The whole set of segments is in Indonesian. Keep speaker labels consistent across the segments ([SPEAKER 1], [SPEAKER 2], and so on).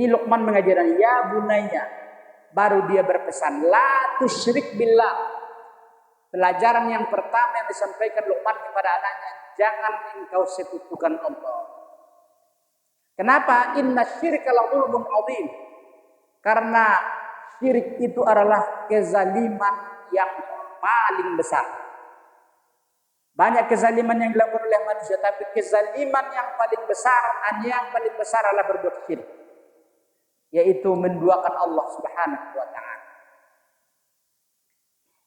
[SPEAKER 1] Ini Luqman mengajarkan, ya bunayya. Baru dia berpesan, la tusyrik billah. Pelajaran yang pertama yang disampaikan Luqman kepada anaknya, jangan engkau sekutukan Allah. Kenapa? Inna syirka la dzulmun adzim. Karena syirik itu adalah kezaliman yang paling besar. Banyak kezaliman yang dilakukan oleh manusia, tapi kezaliman yang paling besar, yang paling besar adalah berbuat syirik, yaitu menduakan Allah Subhanahu wa taala.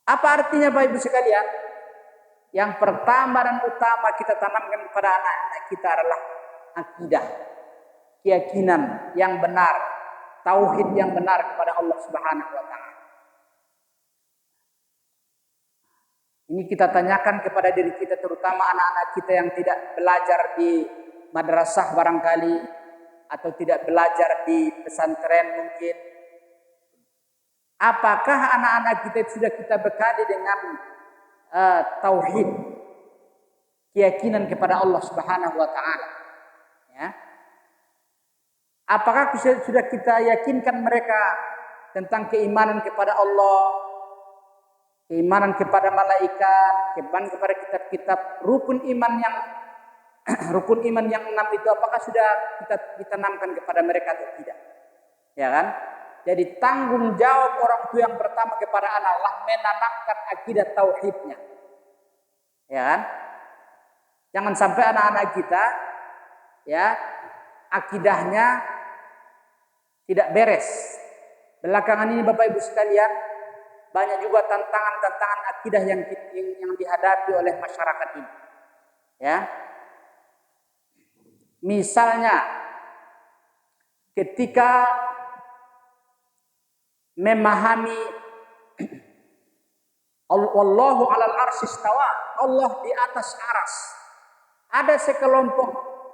[SPEAKER 1] Apa artinya Bapak Ibu sekalian? Yang pertama dan utama kita tanamkan kepada anak-anak kita adalah akidah, keyakinan yang benar, tauhid yang benar kepada Allah Subhanahu wa taala. Ini kita tanyakan kepada diri kita, terutama anak-anak kita yang tidak belajar di madrasah barangkali, atau tidak belajar di pesantren mungkin. Apakah anak-anak kita sudah kita bekali dengan tauhid, keyakinan kepada Allah Subhanahu wa taala? Ya. Apakah sudah kita yakinkan mereka tentang keimanan kepada Allah, keimanan kepada malaikat, keimanan kepada kitab-kitab, rukun iman yang 6 itu apakah sudah kita ditanamkan kepada mereka atau tidak? Ya kan? Jadi tanggung jawab orang tua yang pertama kepada anak adalah menanamkan akidah tauhidnya. Ya kan? Jangan sampai anak-anak kita ya akidahnya tidak beres. Belakangan ini Bapak Ibu sekalian, banyak juga tantangan-tantangan akidah yang dihadapi oleh masyarakat ini. Ya. Misalnya ketika memahami Wallahu 'alal arsy istawa, Allah di atas aras. Ada sekelompok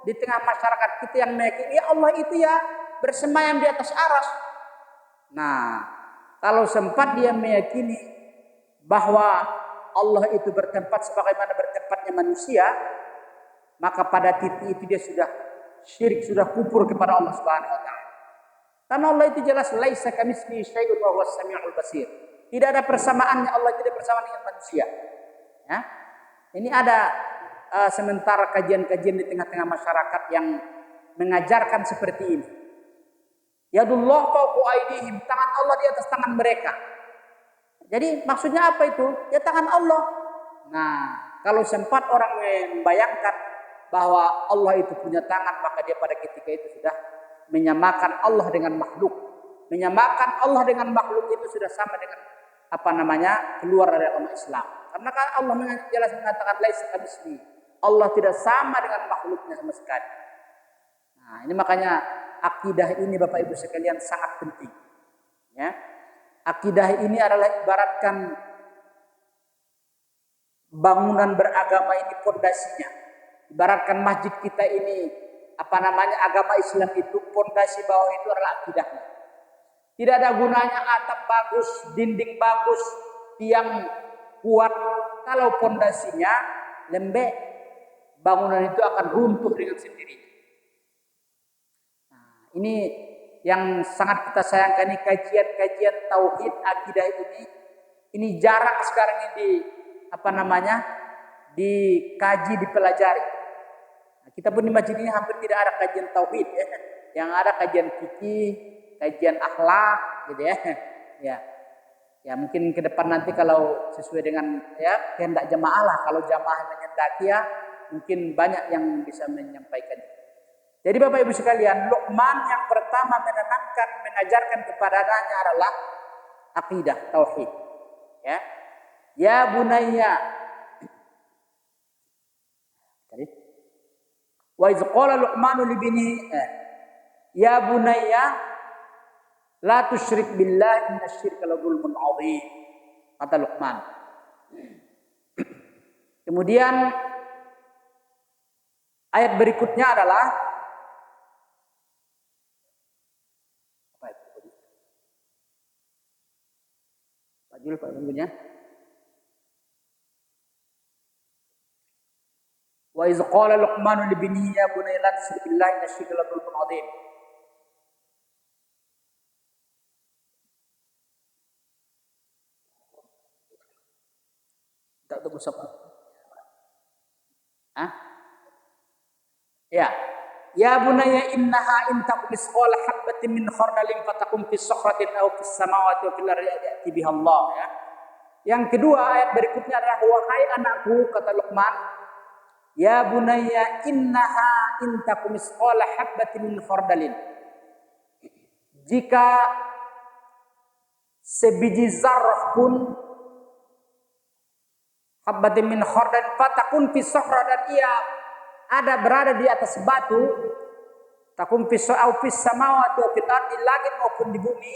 [SPEAKER 1] di tengah masyarakat kita yang meyakini ya Allah itu ya bersemayam di atas aras. Nah, kalau sempat dia meyakini bahwa Allah itu bertempat sebagaimana bertempatnya manusia, maka pada titik itu dia sudah syirik, sudah kufur kepada Allah Subhanahu wa taala. Karena Allah itu jelas laisa kamitslihi syai'un wa huwas samiul basir. Tidak ada persamaannya, Allah tidak bersamaan dengan manusia. Ya. Ini ada sementara kajian-kajian di tengah-tengah masyarakat yang mengajarkan seperti ini. Yadullah fawqa aydihim, tangan Allah di atas tangan mereka. Jadi maksudnya apa itu? Ya tangan Allah. Nah, kalau sempat orang membayangkan bahwa Allah itu punya tangan, maka dia pada ketika itu sudah menyamakan Allah dengan makhluk. Menyamakan Allah dengan makhluk itu sudah sama dengan keluar dari agama Islam. Karena kan Allah jelas mengatakan laisa kamitslihi. Allah tidak sama dengan makhluknya sama sekali. Nah, ini makanya akidah ini Bapak Ibu sekalian sangat penting. Ya. Akidah ini adalah ibaratkan bangunan beragama ini pondasinya. Ibaratkan masjid kita ini agama Islam itu pondasi bawah itu adalah akidahnya. Tidak ada gunanya atap bagus, dinding bagus, tiang kuat kalau pondasinya lembek, bangunan itu akan runtuh dengan sendirinya. Nah, ini yang sangat kita sayangkan, ini kajian-kajian tauhid akidah ini jarang sekarang ini dikaji, dipelajari. Nah, kita pun di masjid ini hampir tidak ada kajian tauhid ya. Yang ada kajian fikih, kajian akhlak gitu ya. Ya mungkin ke depan nanti kalau sesuai dengan ya kehendak jamaah lah, kalau jamaah menghendaki ya mungkin banyak yang bisa menyampaikan. Jadi Bapak Ibu sekalian, Luqman yang pertama mengajarkan kepada anaknya adalah akidah tauhid. Ya. Ya bunayya. Tadi wa iz qala Luqmanu li binihi ya bunayya la tusyrik billah innasyirka la dzulmun adzim, kata Luqman. Kemudian ayat berikutnya adalah Pak Jul. Wa iz qala Luqmanu li binihi ya bunayya la tusyrik billah innasyirka la dzulmun adzim. atau musab? Hah? Ya. Ya bunayya innaha in takum misqala habatin min khardalin fatakum fis sakhratin aw fis samawati wa fil ardi ya'ti biha Allah, ya. Yang kedua ayat berikutnya adalah wahai anakku, kata Luqman, ya bunayya innaha in takum misqala habatin min khardalin. Jika sebiji zarrah pun habatin min khardalin fatakun fis sakhra, dan ia ada berada di atas batu, takum fis samawati wa fil ardi, langit maupun di bumi,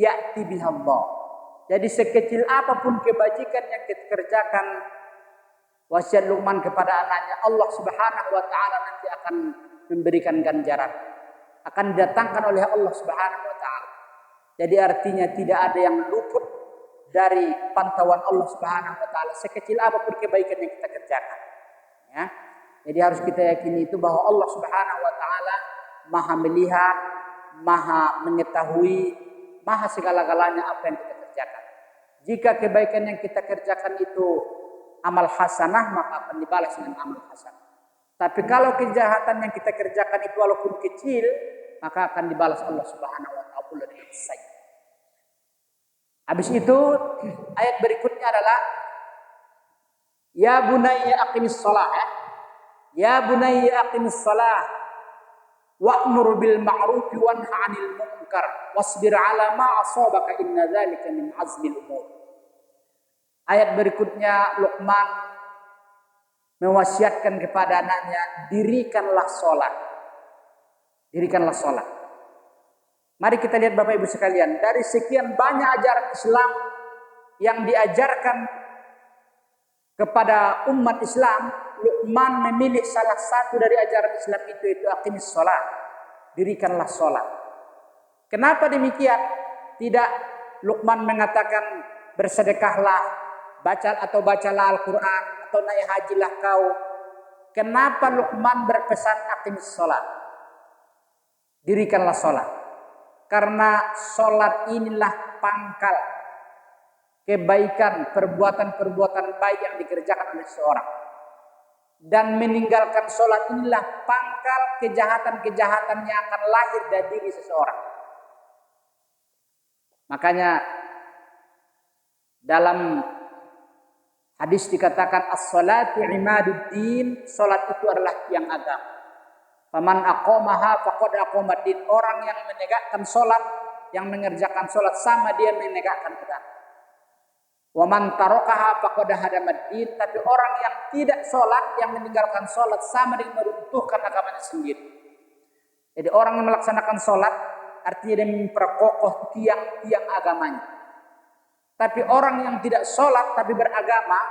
[SPEAKER 1] ya'ti biha Allah. Jadi sekecil apapun kebajikan yang kita kerjakan, wasiat Luqman kepada anaknya, Allah Subhanahu wa taala nanti akan memberikan ganjaran, akan didatangkan oleh Allah Subhanahu wa taala. Jadi artinya tidak ada yang luput dari pantauan Allah Subhanahu wa taala sekecil apapun kebaikan yang kita kerjakan, ya. Jadi harus kita yakini itu bahwa Allah Subhanahu wa taala Maha melihat, Maha mengetahui, Maha segala-galanya apa yang kita kerjakan. Jika kebaikan yang kita kerjakan itu amal hasanah, maka akan dibalas dengan amal hasanah. Tapi kalau kejahatan yang kita kerjakan itu walaupun kecil, maka akan dibalas Allah Subhanahu wa taala dengan sayyi. Habis itu ayat berikutnya adalah ya bunayya aqimis shalah, ya. Ya bunayya aqimis shalah wa'mur bil ma'ruf wanha 'anil munkar wasbir 'ala ma asabaka inna dzalika min azmil umur. Ayat berikutnya Luqman mewasiatkan kepada anaknya, dirikanlah salat. Dirikanlah salat. Mari kita lihat Bapak Ibu sekalian, dari sekian banyak ajaran Islam yang diajarkan kepada umat Islam, Luqman memilih salah satu dari ajaran Islam itu aqimis shalah, dirikanlah salat. Kenapa demikian? Tidak Luqman mengatakan bersedekahlah, bacalah Al-Quran, atau naik hajilah kau. Kenapa Luqman berpesan aqimis shalah, dirikanlah salat? Karena salat inilah pangkal kebaikan, perbuatan-perbuatan baik yang dikerjakan oleh seorang. Dan meninggalkan sholat inilah pangkal kejahatan-kejahatan yang akan lahir dari diri seseorang. Makanya dalam hadis dikatakan as-salatu imaduddin, sholat itu adalah tiang agama. Faman aqamaha faqad aqamaddin, orang yang menegakkan sholat, yang mengerjakan sholat, sama dia menegakkan agama. Wa man tarakaha faqad hadamaddin, tapi orang yang tidak sholat, yang meninggalkan sholat, sama dengan meruntuhkan agamanya sendiri. Jadi orang yang melaksanakan sholat artinya dia memperkokoh tiang-tiang agamanya. Tapi orang yang tidak sholat tapi beragama,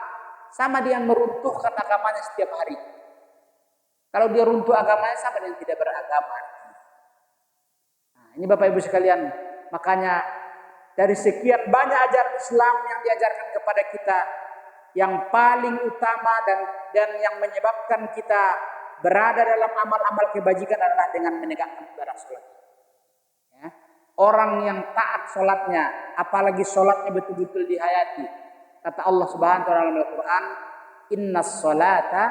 [SPEAKER 1] sama dia meruntuhkan agamanya setiap hari. Kalau dia runtuh agamanya, sama dengan tidak beragama. Nah, ini Bapak Ibu sekalian, makanya dari sekian banyak ajaran Islam yang diajarkan kepada kita, yang paling utama dan yang menyebabkan kita berada dalam amal-amal kebajikan adalah dengan menegakkan ibadah sholat. Ya. Orang yang taat sholatnya, apalagi sholatnya betul-betul dihayati. Kata Allah Subhanahu wa taala dalam Al-Quran, innas sholata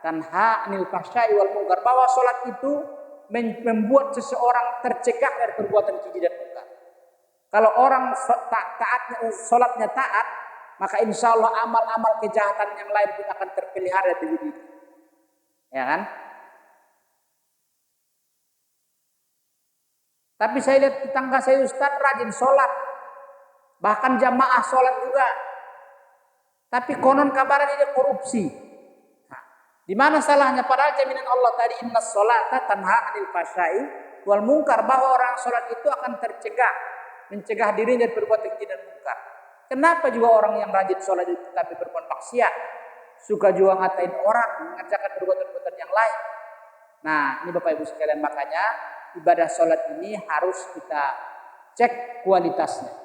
[SPEAKER 1] tanha 'anil fahsya'i wal munkar, bahwa sholat itu membuat seseorang tercegah dari perbuatan keji dan munkar. Kalau orang sholatnya taat, maka insya Allah amal-amal kejahatan yang lain pun akan terpelihara dari diri. Ya kan? Tapi saya lihat tetangga saya Ustaz rajin sholat, bahkan jamaah sholat juga. Tapi konon kabarnya dia korupsi. Nah, di mana salahnya? Padahal jaminan Allah tadi innas sholata tanha 'anil fahsya'i wal munkar, bahwa orang sholat itu akan tercegah, mencegah dirinya dari perbuatan keji dan munkar. Kenapa juga orang yang rajin sholat itu tapi berbuat maksiat, suka juga ngatain orang, mengerjakan perbuatan-perbuatan yang lain? Nah, ini Bapak Ibu sekalian, makanya ibadah sholat ini harus kita cek kualitasnya.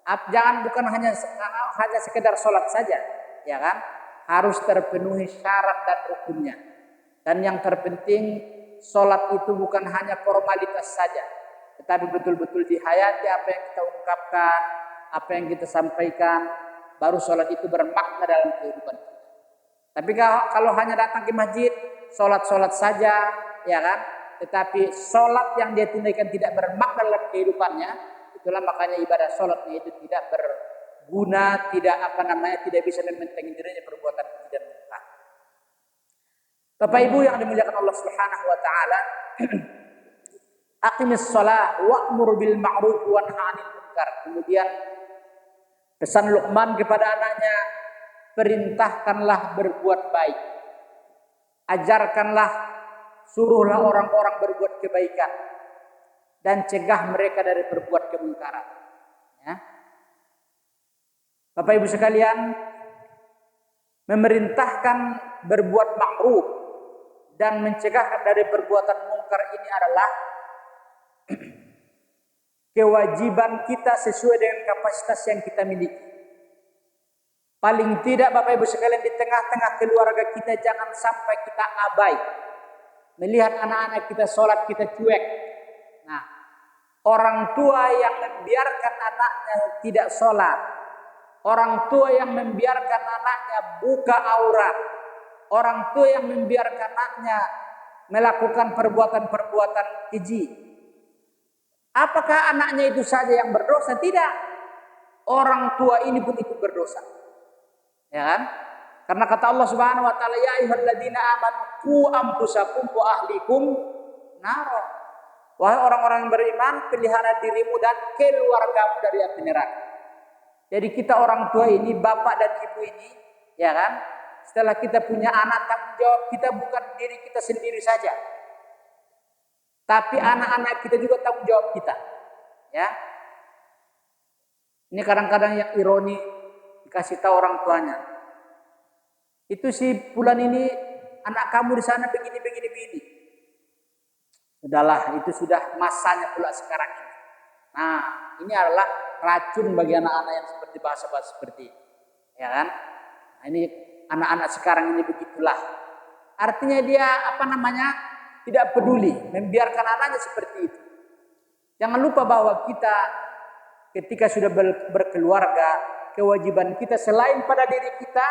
[SPEAKER 1] Bukan hanya sekedar sholat saja, ya kan? Harus terpenuhi syarat dan rukunnya. Dan yang terpenting, sholat itu bukan hanya formalitas saja, tetapi betul-betul dihayati apa yang kita ungkapkan, apa yang kita sampaikan, baru sholat itu bermakna dalam kehidupan kita. Tapi kalau hanya datang ke masjid, sholat saja, ya kan? Tetapi sholat yang dia tunaikan tidak bermakna dalam kehidupannya, itulah makanya ibadah sholatnya itu tidak berguna, tidak bisa membentengi dirinya perbuatan keji dan munkar. Bapak Ibu yang dimuliakan Allah Subhanahu wa taala, aqimis shalah wa'mur bil ma'ruf wa nahy 'anil munkar. Kemudian pesan Luqman kepada anaknya, perintahkanlah berbuat baik. Ajarkanlah, suruhlah orang-orang berbuat kebaikan dan cegah mereka dari berbuat kemungkaran. Ya. Bapak Ibu sekalian, memerintahkan berbuat ma'ruf dan mencegah dari perbuatan mungkar ini adalah kewajiban kita sesuai dengan kapasitas yang kita miliki. Paling tidak Bapak Ibu sekalian, di tengah-tengah keluarga kita jangan sampai kita abai. Melihat anak-anak kita sholat kita cuek. Nah, orang tua yang membiarkan anaknya tidak sholat, orang tua yang membiarkan anaknya buka aurat, orang tua yang membiarkan anaknya melakukan perbuatan-perbuatan keji. Apakah anaknya itu saja yang berdosa? Tidak. Orang tua ini pun ikut berdosa. Ya kan? Karena kata Allah Subhanahu wa taala, ya ayyuhalladzina amanu qu anfusakum wa ahlikum nar. Wahai orang-orang yang beriman, pelihara dirimu dan keluargamu dari api neraka. Jadi kita orang tua ini, bapak dan ibu ini, ya kan? Setelah kita punya anak, tanggung jawab kita bukan diri kita sendiri saja. Tapi anak-anak kita juga tanggung jawab kita. Ya. Ini kadang-kadang yang ironi, dikasih tahu orang tuanya. Itu si bulan ini anak kamu di sana begini. Sudahlah, itu sudah masanya pula sekarang ini. Nah, ini adalah racun bagi anak-anak yang seperti bahasa-bahasa seperti ini. Ya kan? Nah, ini anak-anak sekarang ini begitulah. Artinya dia tidak peduli, membiarkan anaknya seperti itu. Jangan lupa bahwa kita ketika sudah berkeluarga, kewajiban kita selain pada diri kita,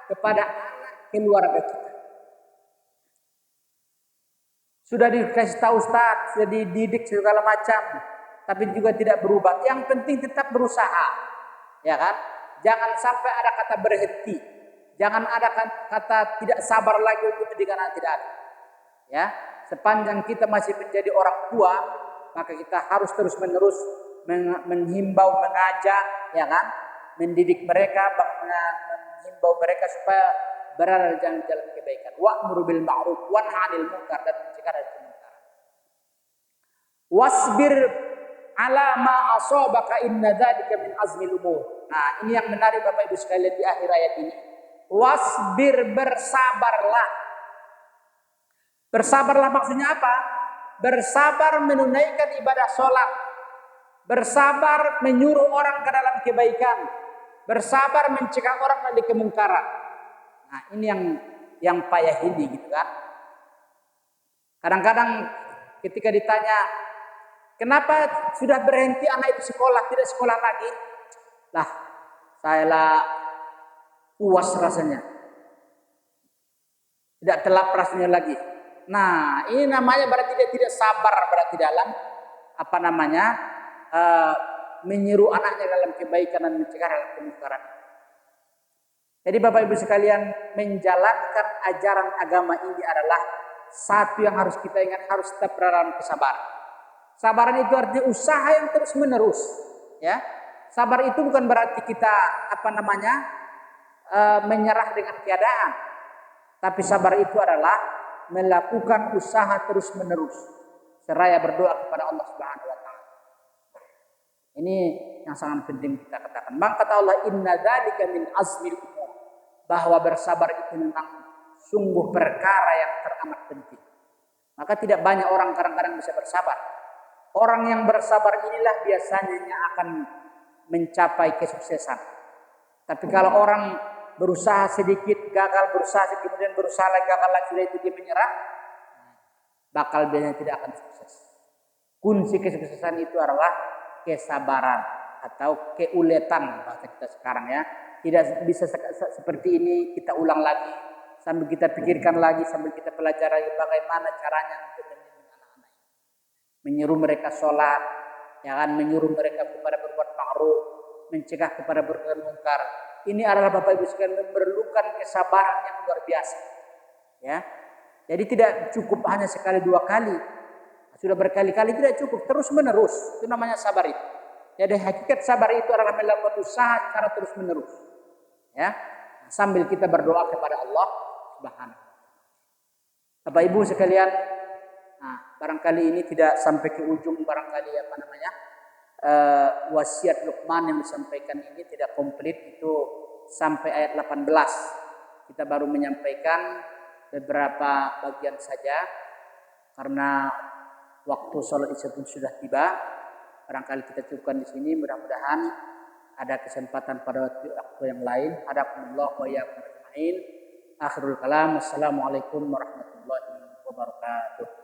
[SPEAKER 1] kepada anak keluarga kita. Sudah dikasih tahu Ustaz, sudah dididik segala macam, tapi juga tidak berubah. Yang penting tetap berusaha, ya kan? Jangan sampai ada kata berhenti, jangan ada kata tidak sabar lagi untuk pendidikan anak, tidak ada. Ya, sepanjang kita masih menjadi orang tua, maka kita harus terus-menerus menghimbau, mengajak, ya kan? Mendidik mereka, menghimbau mereka supaya berada di jalan kebaikan. Wa'mur bil ma'ruf wa nahy 'anil munkar, dan mencegah dari kemungkaran. Wasbir ala ma asabaka inna dzalika min azmil umur. Nah, ini yang menarik Bapak Ibu sekalian di akhir ayat ini. Wasbir, bersabarlah. Bersabarlah maksudnya apa? Bersabar menunaikan ibadah sholat. Bersabar menyuruh orang ke dalam kebaikan. Bersabar mencegah orang dari kemungkaran. Nah, ini yang payah ini gitu kan. Kadang-kadang ketika ditanya, kenapa sudah berhenti anak itu sekolah, tidak sekolah lagi? Lah, saya puas rasanya. Tidak telap rasanya lagi. Nah, ini namanya berarti dia tidak sabar, berarti dalam menyeru anaknya dalam kebaikan dan mencegah dalam kemungkaran. Jadi Bapak Ibu sekalian, menjalankan ajaran agama ini adalah satu yang harus kita ingat, harus tetap berada dalam kesabaran. Sabaran itu artinya usaha yang terus menerus, ya. Sabar itu bukan berarti kita menyerah dengan keadaan. Tapi sabar itu adalah melakukan usaha terus menerus seraya berdoa kepada Allah Subhanahu wa taala. Ini yang sangat penting kita katakan. Maka kata Allah, inna dzalika min azmil umur. Bahwa bersabar itu memang sungguh perkara yang teramat penting. Maka tidak banyak orang kadang-kadang bisa bersabar. Orang yang bersabar inilah biasanya akan mencapai kesuksesan. Tapi kalau orang berusaha sedikit, gagal, berusaha sedikit, kemudian berusaha lagi, gagal lagi, sudah itu dia menyerah, bakal biasanya tidak akan sukses. Kunci kesuksesan itu adalah kesabaran atau keuletan bahasa kita sekarang, ya. Tidak bisa seperti ini kita ulang lagi sambil kita pikirkan lagi, sambil kita pelajari bagaimana caranya untuk mendidik anak-anak. Menyuruh mereka sholat, ya kan, menyuruh mereka kepada berbuat ma'ruf, mencegah kepada berbuat munkar. Ini adalah Bapak Ibu sekalian memerlukan kesabaran yang luar biasa. Ya, jadi tidak cukup hanya sekali dua kali, sudah berkali-kali tidak cukup, terus menerus. Itu namanya sabar itu. Jadi hakikat sabar itu adalah melakukan usaha secara terus menerus. Ya, sambil kita berdoa kepada Allah Subhanahu. Bapak Ibu sekalian, barangkali ini tidak sampai ke ujung, barangkali wasiat Luqman yang disampaikan ini tidak komplit, itu sampai ayat 18. Kita baru menyampaikan beberapa bagian saja karena waktu sholat Isya pun sudah tiba. Barangkali kita cukupkan di sini. Mudah-mudahan ada kesempatan pada waktu yang lain. Hadakumullah wa iyyakum ajmain. Akhirul kalam. Wassalamualaikum warahmatullahi wabarakatuh.